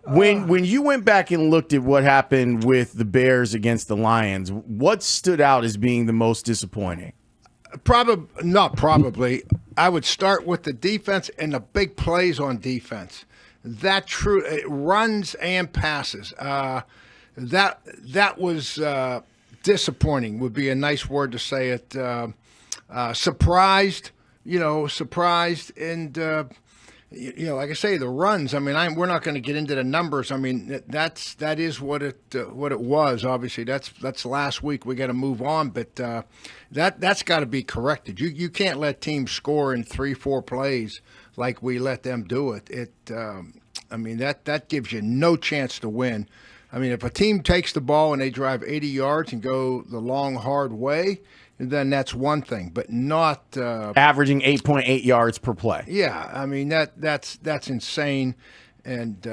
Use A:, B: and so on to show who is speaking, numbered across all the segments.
A: When you went back and looked at what happened with the Bears against the Lions, what stood out as being the most disappointing?
B: Not probably. I would start with the defense and the big plays on defense. That runs and passes. That was disappointing. Would be a nice word to say it. Surprised, and like I say, the runs. I mean, we're not going to get into the numbers. I mean, that is what it was. Obviously, that's last week. We got to move on, but that's got to be corrected. You can't let teams score in 3-4 plays like we let them do it. That gives you no chance to win. I mean, if a team takes the ball and they drive 80 yards and go the long, hard way, then that's one thing, but not
A: averaging 8.8 yards per play.
B: Yeah, I mean that's insane. And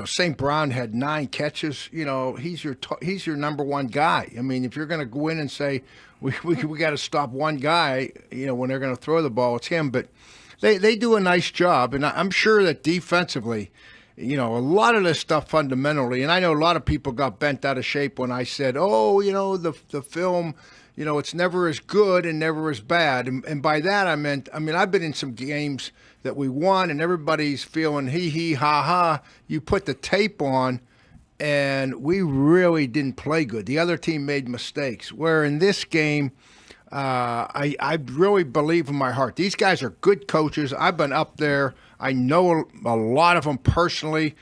B: St. Brown had 9 catches. He's your number one guy. I mean, if you're going to go in and say we got to stop one guy, when they're going to throw the ball, it's him. But they do a nice job, and I'm sure that defensively, a lot of this stuff fundamentally, and I know a lot of people got bent out of shape when I said, the film. It's never as good and never as bad. And by that I meant, I've been in some games that we won and everybody's feeling hee ha ha. You put the tape on and we really didn't play good. The other team made mistakes. Where in this game, I really believe in my heart. These guys are good coaches. I've been up there. I know a lot of them personally.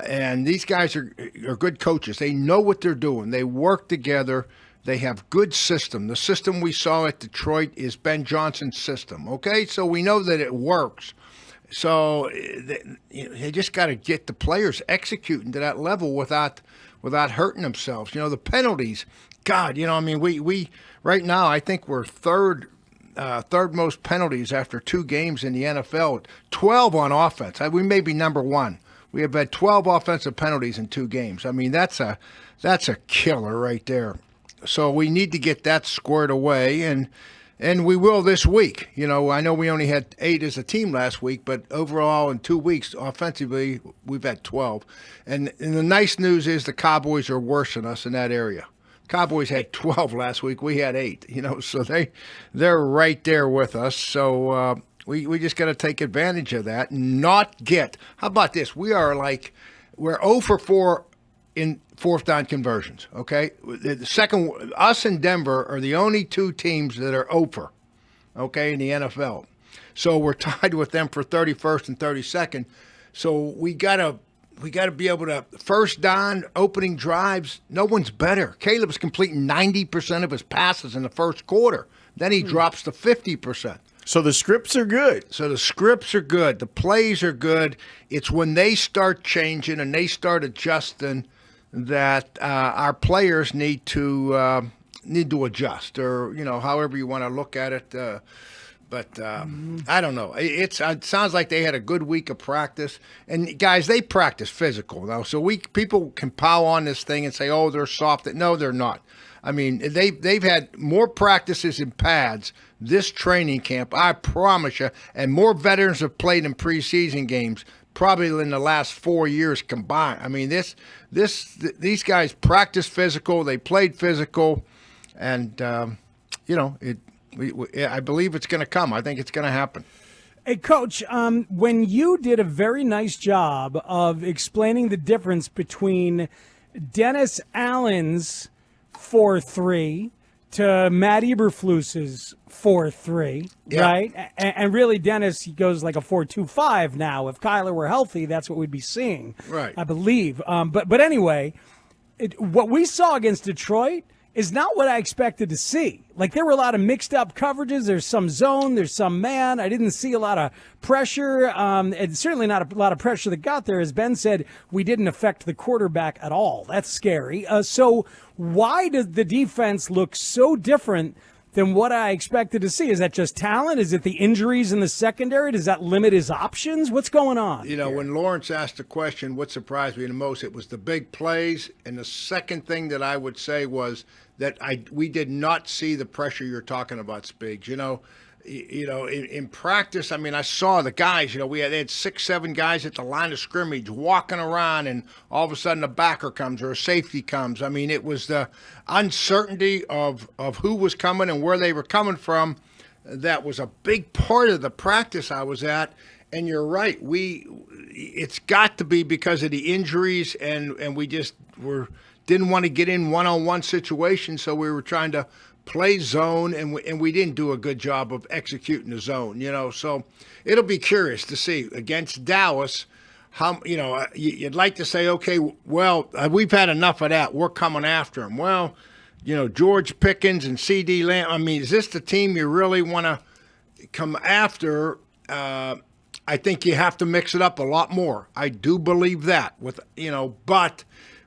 B: And these guys are good coaches. They know what they're doing. They work together. They have good system. The system we saw at Detroit is Ben Johnson's system, okay? So we know that it works. So they just got to get the players executing to that level without hurting themselves. The penalties, God, we right now I think we're third most penalties after 2 games in the NFL, 12 on offense. We may be number 1. We have had 12 offensive penalties in 2 games. I mean, that's a killer right there. So we need to get that squared away, and we will this week. I know we only had 8 as a team last week, but overall in 2 weeks, offensively, we've had 12. And the nice news is the Cowboys are worse than us in that area. Cowboys had 12 last week. We had 8, so they're right there with us. So we just got to take advantage of that and not get – how about this? We're 0 for 4 in fourth down conversions, okay? The second, us and Denver are the only 2 teams that are over, okay, in the NFL. So we're tied with them for 31st and 32nd. So we gotta be able to first down, opening drives. No one's better. Caleb's completing 90% of his passes in the first quarter. Then he drops to 50%.
A: So the scripts are good.
B: The plays are good. It's when they start changing and they start adjusting that our players need to adjust, or however you want to look at it. But I don't know. It sounds like they had a good week of practice, and guys, they practice physical though. So people can pow on this thing and say, "Oh, they're soft." No, they're not. I mean, they've had more practices in pads this training camp, I promise you, and more veterans have played in preseason games probably in the last 4 years combined. I mean, these guys practice physical, they played physical, and I believe it's going to come. I think it's going to happen.
C: Hey, Coach, when you did a very nice job of explaining the difference between Dennis Allen's 4-3 to Matt Eberflus's 4-3, yeah. Right? And really, Dennis, he goes like a 4-2-5 now. If Kyler were healthy, that's what we'd be seeing,
B: right?
C: I believe. But anyway, what we saw against Detroit is not what I expected to see. Like, there were a lot of mixed up coverages. There's some zone, there's some man. I didn't see a lot of pressure, and certainly not a lot of pressure that got there. As Ben said, we didn't affect the quarterback at all. That's scary. So why does the defense look so different than what I expected to see? Is that just talent? Is it the injuries in the secondary? Does that limit his options? What's going on?
B: When Lawrence asked the question, what surprised me the most, it was the big plays. And the second thing that I would say was that we did not see the pressure you're talking about, Spigs. in practice, I mean, I saw the guys, they had 6, 7 guys at the line of scrimmage walking around, and all of a sudden a backer comes or a safety comes. I mean, it was the uncertainty of who was coming and where they were coming from. That was a big part of the practice I was at. And you're right. It's got to be because of the injuries, and we just didn't want to get in one-on-one situations, so we were trying to play zone, and we didn't do a good job of executing the zone. So it'll be curious to see against Dallas how you'd like to say, okay, well, we've had enough of that. We're coming after them. Well, George Pickens and C.D. Lamb. I mean, is this the team you really want to come after? I think you have to mix it up a lot more. I do believe that but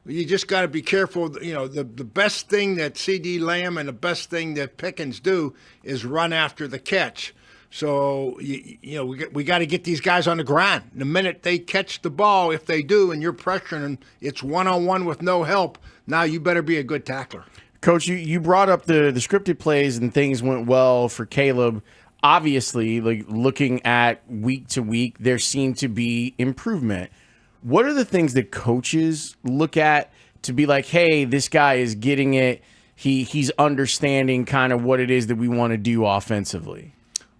B: you just got to be careful. The best thing that C.D. Lamb and the best thing that Pickens do is run after the catch. So, we got to get these guys on the ground. The minute they catch the ball, if they do, and you're pressuring them, it's one-on-one with no help. Now you better be a good tackler.
A: Coach, you brought up the scripted plays and things went well for Caleb. Obviously, like looking at week to week, there seemed to be improvement. What are the things that coaches look at to be like, hey, this guy is getting it. He's understanding kind of what it is that we want to do offensively?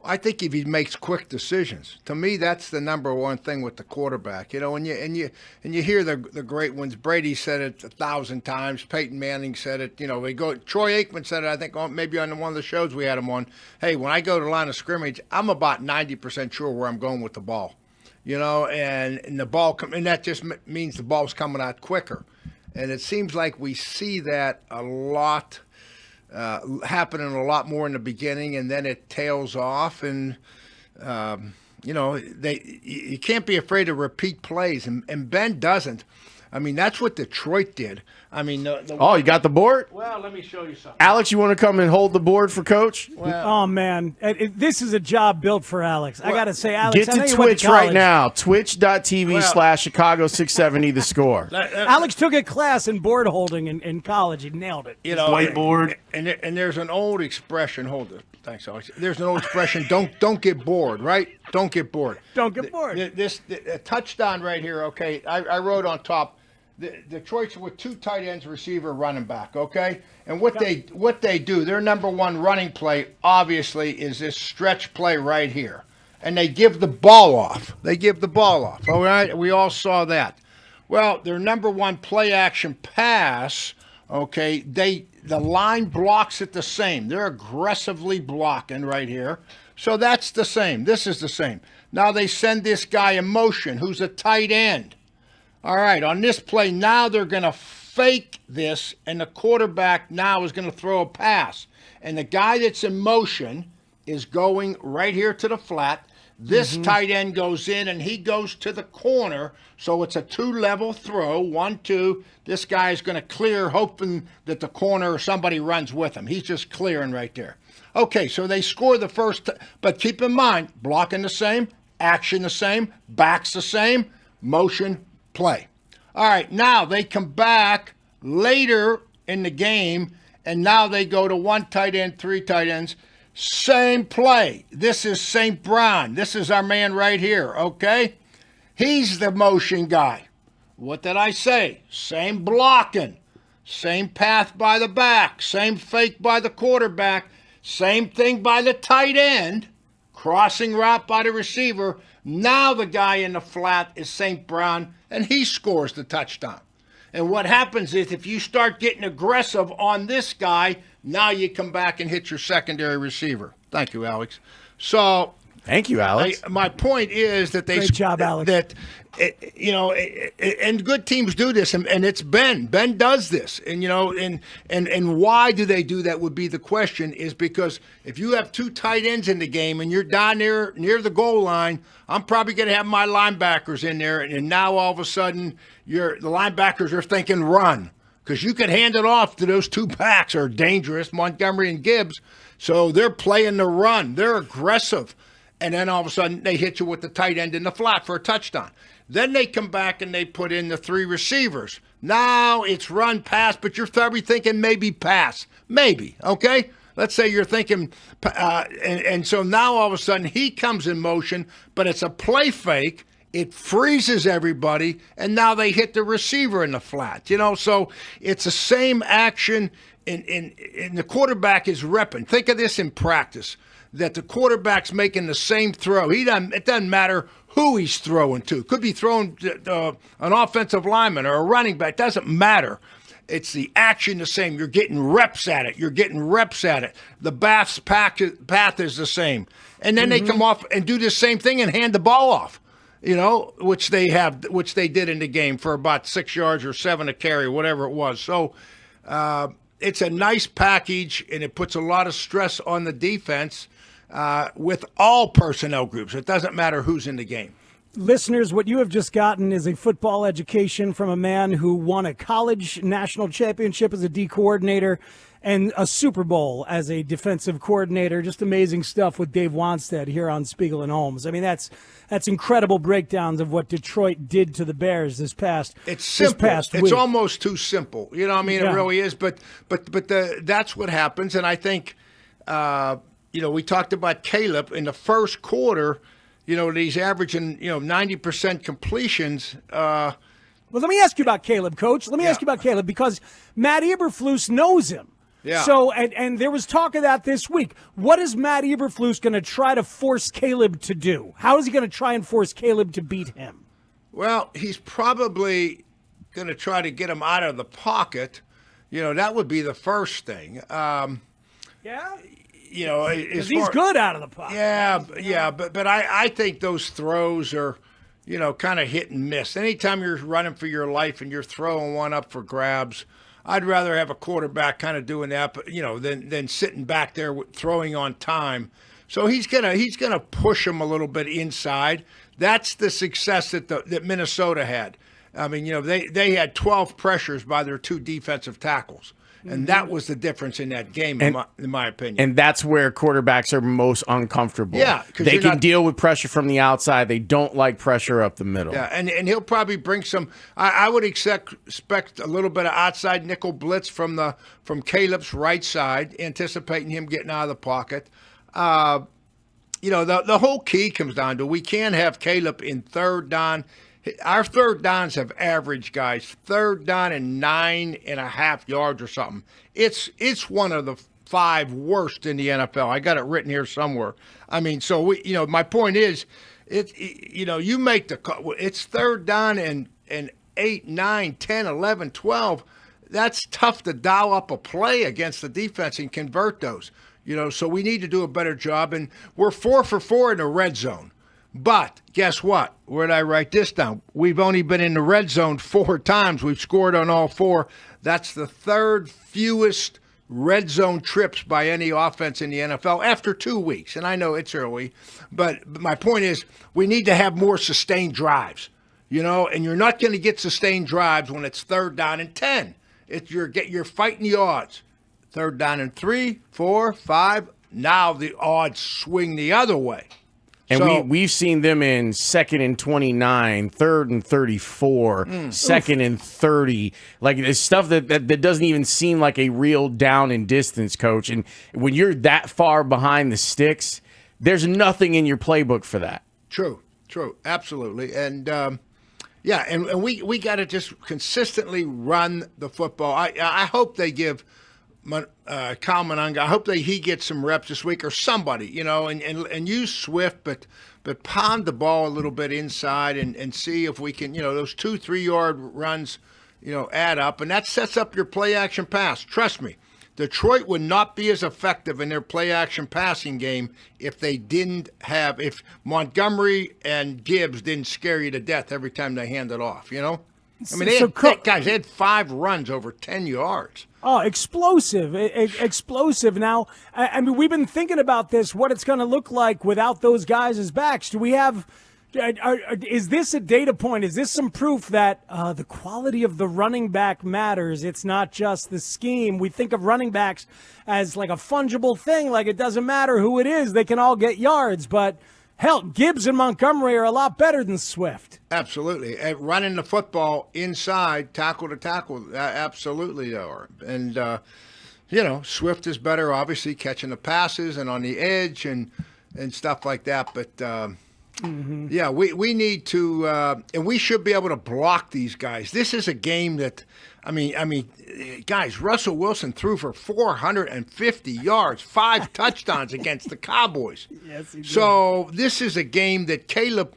B: I think if he makes quick decisions, to me, that's the number one thing with the quarterback. And you hear the great ones. Brady said it 1,000 times. Peyton Manning said it. Troy Aikman said it. I think maybe on one of the shows we had him on. Hey, when I go to the line of scrimmage, I'm about 90% sure where I'm going with the ball. And the ball and that just means the ball's coming out quicker. And it seems like we see that a lot. Happening a lot more in the beginning, and then it tails off, and you can't be afraid to repeat plays, and Ben doesn't. I mean, that's what Detroit did. I mean,
A: you got the board?
B: Well, let me show you something.
A: Alex, you want to come and hold the board for Coach?
C: Oh, man. This is a job built for Alex. I got to say, Alex,
A: get to Twitch right now. Twitch.tv/Chicago670 The Score.
C: Alex took a class in board holding in college. He nailed it.
A: Whiteboard.
B: And there's an old expression. Hold it. Thanks, Alex. There's an old expression. Don't get bored, right? Don't get bored.
C: Don't get bored.
B: This touchdown right here, okay, I wrote on top, Detroit's with 2 tight ends, receiver, running back, okay? And what they do, their number one running play, obviously, is this stretch play right here. And they give the ball off. All right? We all saw that. Well, their number one play action pass, okay, the line blocks it the same. They're aggressively blocking right here. So that's the same. This is the same. Now they send this guy in motion who's a tight end. All right, on this play, now they're going to fake this, and the quarterback now is going to throw a pass. And the guy that's in motion is going right here to the flat. This tight end goes in, and he goes to the corner, so it's a 2-level throw, 1, 2. This guy is going to clear, hoping that the corner or somebody runs with him. He's just clearing right there. Okay, so they score the first, but keep in mind, blocking the same, action the same, backs the same, motion, play. All right, now they come back later in the game, and now they go to 1 tight end, 3 tight ends. Same play. This is St. Brown. This is our man right here, okay? He's the motion guy. What did I say? Same blocking. Same path by the back. Same fake by the quarterback. Same thing by the tight end. Crossing route by the receiver. Now the guy in the flat is St. Brown, and he scores the touchdown. And what happens is if you start getting aggressive on this guy, now you come back and hit your secondary receiver. Thank you, Alex. So,
A: thank you, Alex.
B: My point is that
C: Great job, Alex.
B: And good teams do this, and it's Ben. Ben does this, and why do they do that would be the question. Is because if you have 2 tight ends in the game and you're down near the goal line, I'm probably going to have my linebackers in there, and now all of a sudden the linebackers are thinking run, because you could hand it off to those 2 backs are dangerous, Montgomery and Gibbs. So they're playing the run. They're aggressive. And then all of a sudden they hit you with the tight end in the flat for a touchdown. Then they come back and they put in the 3 receivers. Now it's run, pass, but you're probably thinking maybe pass. Maybe, okay? let's say you're thinking, and so now all of a sudden he comes in motion, but it's a play fake. It freezes everybody, and now they hit the receiver in the flat. So it's the same action, and the quarterback is repping. Think of this in practice, that the quarterback's making the same throw. It doesn't matter who he's throwing to. Could be throwing an offensive lineman or a running back. Doesn't matter. It's the action the same. You're getting reps at it. The path is the same. And then they come off and do the same thing and hand the ball off. Which they did in the game for about 6 yards or 7 a carry, whatever it was. So it's a nice package, and it puts a lot of stress on the defense with all personnel groups. It doesn't matter who's in the game.
C: Listeners, what you have just gotten is a football education from a man who won a college national championship as a D coordinator and a Super Bowl as a defensive coordinator. Just amazing stuff with Dave Wannstedt here on Spiegel and Holmes. I mean, that's incredible breakdowns of what Detroit did to the Bears this past
B: It's simple.
C: This past week.
B: It's almost too simple. It really is. But that's what happens. And I think, we talked about Caleb in the first quarter. He's averaging 90% completions.
C: Well, let me ask you about Caleb, Coach. Let me ask you about Caleb because Matt Eberflus knows him.
B: Yeah.
C: So, and there was talk of that this week. What is Matt Eberflus going to try to force Caleb to do? How is he going to try and force Caleb to beat him?
B: Well, he's probably going to try to get him out of the pocket. That would be the first thing.
C: Yeah?
B: Because
C: he's good out of the pocket.
B: Yeah, but I think those throws are, kind of hit and miss. Anytime you're running for your life and you're throwing one up for grabs, I'd rather have a quarterback kind of doing that, than sitting back there throwing on time. So he's gonna push him a little bit inside. That's the success that Minnesota had. I mean, they had 12 pressures by their 2 defensive tackles. And that was the difference in that game, in my opinion.
A: And that's where quarterbacks are most uncomfortable.
B: Yeah.
A: They can deal with pressure from the outside. They don't like pressure up the middle.
B: Yeah, and he'll probably bring some I would expect a little bit of outside nickel blitz from Caleb's right side, anticipating him getting out of the pocket. The whole key comes down to we can't have Caleb in third down. Our third downs have averaged, guys, third down and 9.5 yards or something. It's one of the 5 worst in the NFL. I got it written here somewhere. I mean, so my point is, you make it's third down and 8, 9, 10, 11, 12. That's tough to dial up a play against the defense and convert those. So we need to do a better job, and we're 4 for 4 in the red zone. But guess what? Where did I write this down? We've only been in the red zone 4 times. We've scored on all 4. That's the 3rd fewest red zone trips by any offense in the NFL after 2 weeks. And I know it's early, but my point is we need to have more sustained drives, and you're not going to get sustained drives when it's third down and 10. You're fighting the odds. Third down and 3, 4, 5. Now the odds swing the other way.
A: And we've seen them in 2nd and 29, 3rd and 34, 2nd and 30. Like it's stuff that doesn't even seem like a real down and distance, Coach. And when you're that far behind the sticks, there's nothing in your playbook for that.
B: True, absolutely. And and we got to just consistently run the football. I hope they give Kyle Monanga, I hope he gets some reps this week or somebody, and use Swift, but pound the ball a little bit inside and see if we can, those 2-3 yard runs, add up. And that sets up your play action pass. Trust me, Detroit would not be as effective in their play action passing game if Montgomery and Gibbs didn't scare you to death every time they hand it off, I mean, they had 5 runs over 10 yards.
C: Oh, explosive. Now, I mean, we've been thinking about this, what it's going to look like without those guys as backs. Do we have is this a data point? Is this some proof that the quality of the running back matters? It's not just the scheme. We think of running backs as like a fungible thing, like it doesn't matter who it is. They can all get yards, but hell, Gibbs and Montgomery are a lot better than Swift.
B: Absolutely. And running the football inside, tackle to tackle, absolutely they are. And, Swift is better, obviously, catching the passes and on the edge and stuff like that. But, yeah, we need to and we should be able to block these guys. This is a game that, I mean, guys, Russell Wilson threw for 450 yards, 5 touchdowns against the Cowboys.
C: Yes, he did.
B: So this is a game that Caleb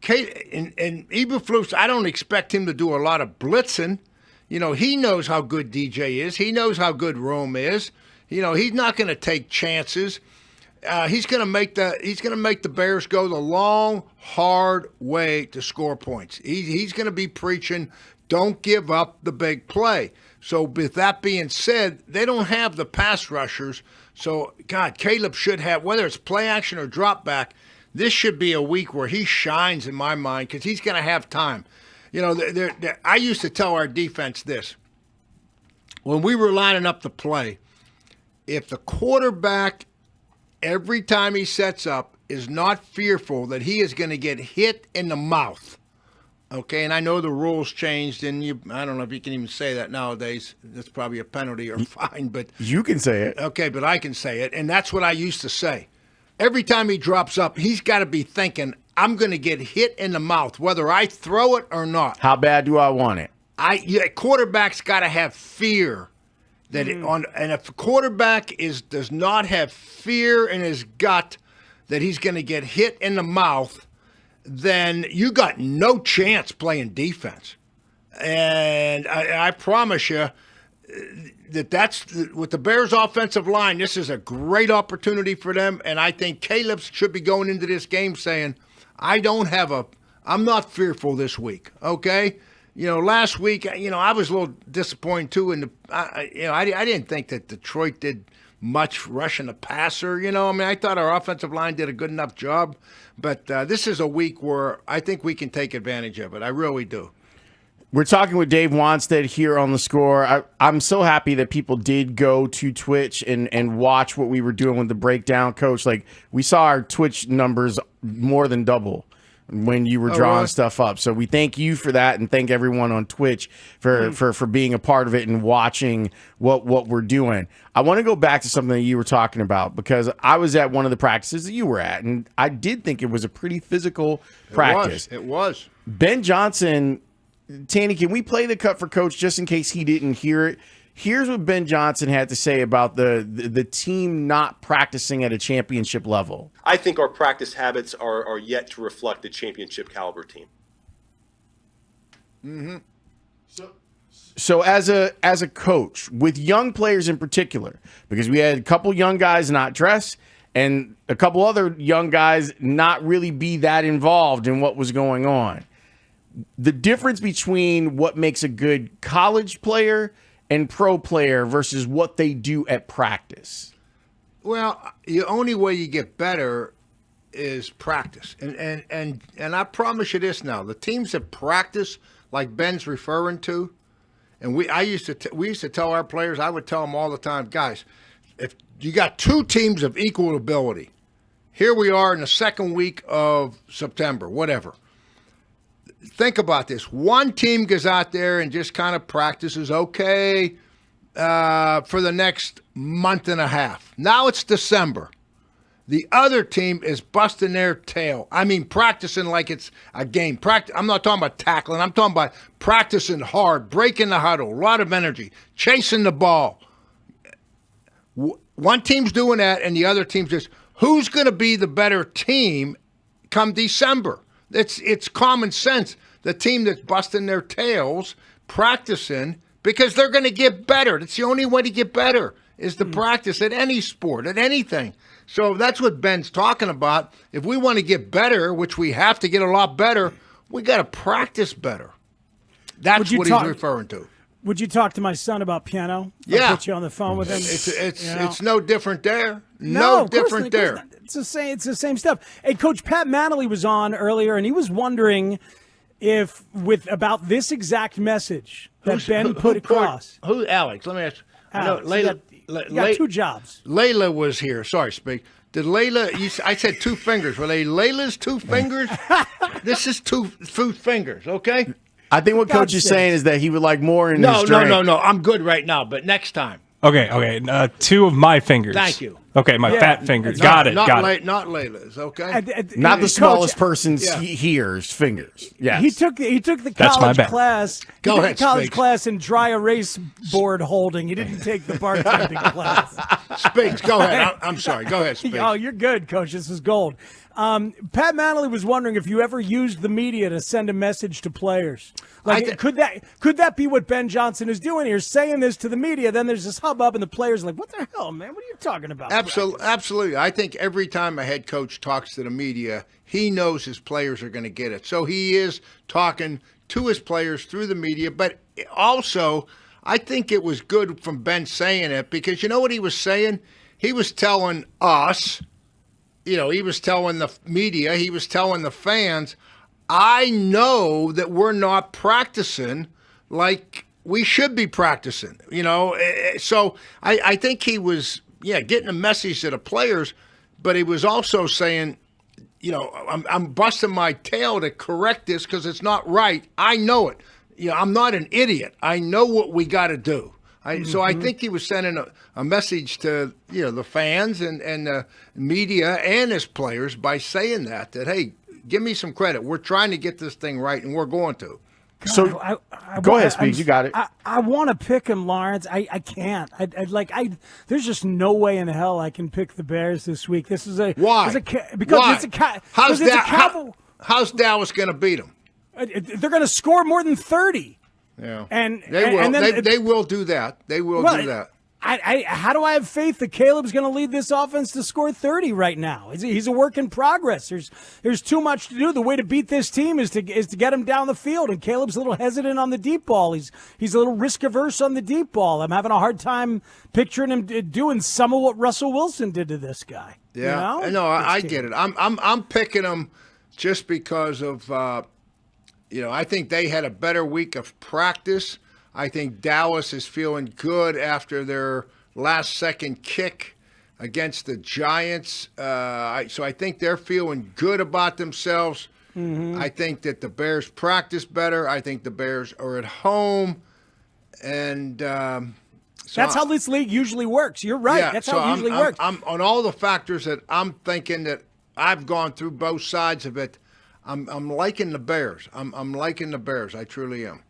B: and Eberflus, I don't expect him to do a lot of blitzing. He knows how good DJ is. He knows how good Rome is. He's not going to take chances. He's going to make the Bears go the long, hard way to score points. He's going to be preaching, don't give up the big play. So with that being said, they don't have the pass rushers. So, God, Caleb should have, whether it's play action or drop back, this should be a week where he shines in my mind because he's going to have time. I used to tell our defense this. When we were lining up the play, if the quarterback, every time he sets up, is not fearful that he is going to get hit in the mouth, okay? And I know the rules changed, and I don't know if you can even say that nowadays. That's probably a penalty or fine. But
A: You can say it.
B: Okay, but I can say it, and that's what I used to say. Every time he drops up, he's got to be thinking, I'm going to get hit in the mouth, whether I throw it or not.
A: How bad do I want it?
B: Quarterback's got to have fear. And if a quarterback does not have fear in his gut that he's going to get hit in the mouth, then you got no chance playing defense. And I promise you that's with the Bears' offensive line. This is a great opportunity for them, and I think Caleb should be going into this game saying, I'm not fearful this week. Okay. Last week, I was a little disappointed too. I didn't think that Detroit did much rushing the passer. I thought our offensive line did a good enough job. But this is a week where I think we can take advantage of it. I really do.
A: We're talking with Dave Wannstedt here on The Score. I'm so happy that people did go to Twitch and watch what we were doing with the breakdown, Coach. Like, we saw our Twitch numbers more than double when you were drawing stuff up. So we thank you for that, and thank everyone on Twitch for being a part of it and watching what we're doing. I want to go back to something that you were talking about, because I was at one of the practices that you were at, and I did think it was a pretty physical practice.
B: It was.
A: Ben Johnson, Tanny, can we play the cut for Coach just in case he didn't hear it? Here's what Ben Johnson had to say about the team not practicing at a championship level.
D: I think our practice habits are yet to reflect a championship caliber team.
B: Mm-hmm.
A: So as a coach, with young players in particular, because we had a couple young guys not dress and a couple other young guys not really be that involved in what was going on, the difference between what makes a good college player and pro player versus what they do at practice?
B: Well, the only way you get better is practice. And I promise you this now. The teams that practice, like Ben's referring to, and we used to tell our players, I would tell them all the time, guys, if you got two teams of equal ability, here we are in the second week of September, whatever. Think about this. One team goes out there and just kind of practices okay for the next month and a half. Now it's December. The other team is busting their tail. I mean, practicing like it's a game. I'm not talking about tackling. I'm talking about practicing hard, breaking the huddle, a lot of energy, chasing the ball. One team's doing that, and the other team's just, who's going to be the better team come December? It's common sense. The team that's busting their tails, practicing, because they're going to get better. That's the only way to get better is to practice at any sport, at anything. So that's what Ben's talking about. If we want to get better, which we have to get a lot better, we got to practice better. That's what he's referring to.
C: Would you talk to my son about piano?
B: Yeah.
C: I'll put you on the phone with him.
B: It's no different there. No different there.
C: It's the same stuff. Hey, Coach Pat Manley was on earlier, and he was wondering about this exact message that Ben put across.
B: Who, Alex? Let me ask.
C: Alex, you got two jobs.
B: Layla was here. Sorry, Speak. Did Layla? I said two fingers. Were they Layla's two fingers? This is two fingers. Okay.
A: I think what Coach is saying is that he would like more in his drink.
B: No. I'm good right now, but next time.
E: Okay. Two of my fingers.
B: Thank you.
E: Okay, my
C: Yeah.
E: fat fingers. Got it.
B: Not
E: Got it.
B: Layla's, okay?
A: Not the
C: Coach,
A: smallest person's
B: Yeah.
A: here's fingers. Yes.
C: He took the
E: That's my
C: college
E: bad.
C: class.
B: Go
C: he took
B: ahead,
C: the college
B: Spiggs.
C: class in dry erase board holding. He didn't take the bartending class.
B: Spiggs, go ahead. I'm sorry. Go ahead, Spiggs.
C: Oh, you're good, Coach. This is gold. Pat Manley was wondering if you ever used the media to send a message to players. Like, could that be what Ben Johnson is doing here, saying this to the media? Then there's this hubbub, and the players are like, "What the hell, man? What are you talking about?"
B: Absolutely. I think every time a head coach talks to the media, he knows his players are going to get it. So he is talking to his players through the media. But also, I think it was good from Ben saying it because you know what he was saying? He was telling us, he was telling the media, he was telling the fans, I know that we're not practicing like we should be practicing, So I think he was, getting a message to the players, but he was also saying, I'm busting my tail to correct this because it's not right. I know it. I'm not an idiot. I know what we got to do. So I think he was sending a message to the fans and the media and his players by saying that hey, give me some credit. We're trying to get this thing right, and we're going to.
A: So go ahead, Speed. You got it.
C: I want to pick him, Lawrence. I can't. There's just no way in hell I can pick the Bears this week. This is
B: why?
C: Because
B: why?
C: it's a
B: how's
C: it's
B: that?
C: a Cowboy.
B: How's Dallas going to beat them?
C: They're going to score more than 30.
B: Yeah,
C: and
B: they will.
C: And then
B: they will do that. They will do that.
C: How do I have faith that Caleb's going to lead this offense to score 30 right now? He's a work in progress. There's too much to do. The way to beat this team is to get him down the field, and Caleb's a little hesitant on the deep ball. He's a little risk averse on the deep ball. I'm having a hard time picturing him doing some of what Russell Wilson did to this guy.
B: Yeah, no, I get it. I'm picking him just because of I think they had a better week of practice. I think Dallas is feeling good after their last-second kick against the Giants. So I think they're feeling good about themselves. Mm-hmm. I think that the Bears practice better. I think the Bears are at home. And
C: that's how this league usually works. You're right.
B: Yeah,
C: that's how it usually works.
B: I'm on all the factors that I'm thinking that I've gone through both sides of it. I'm liking the Bears. I'm liking the Bears. I truly am.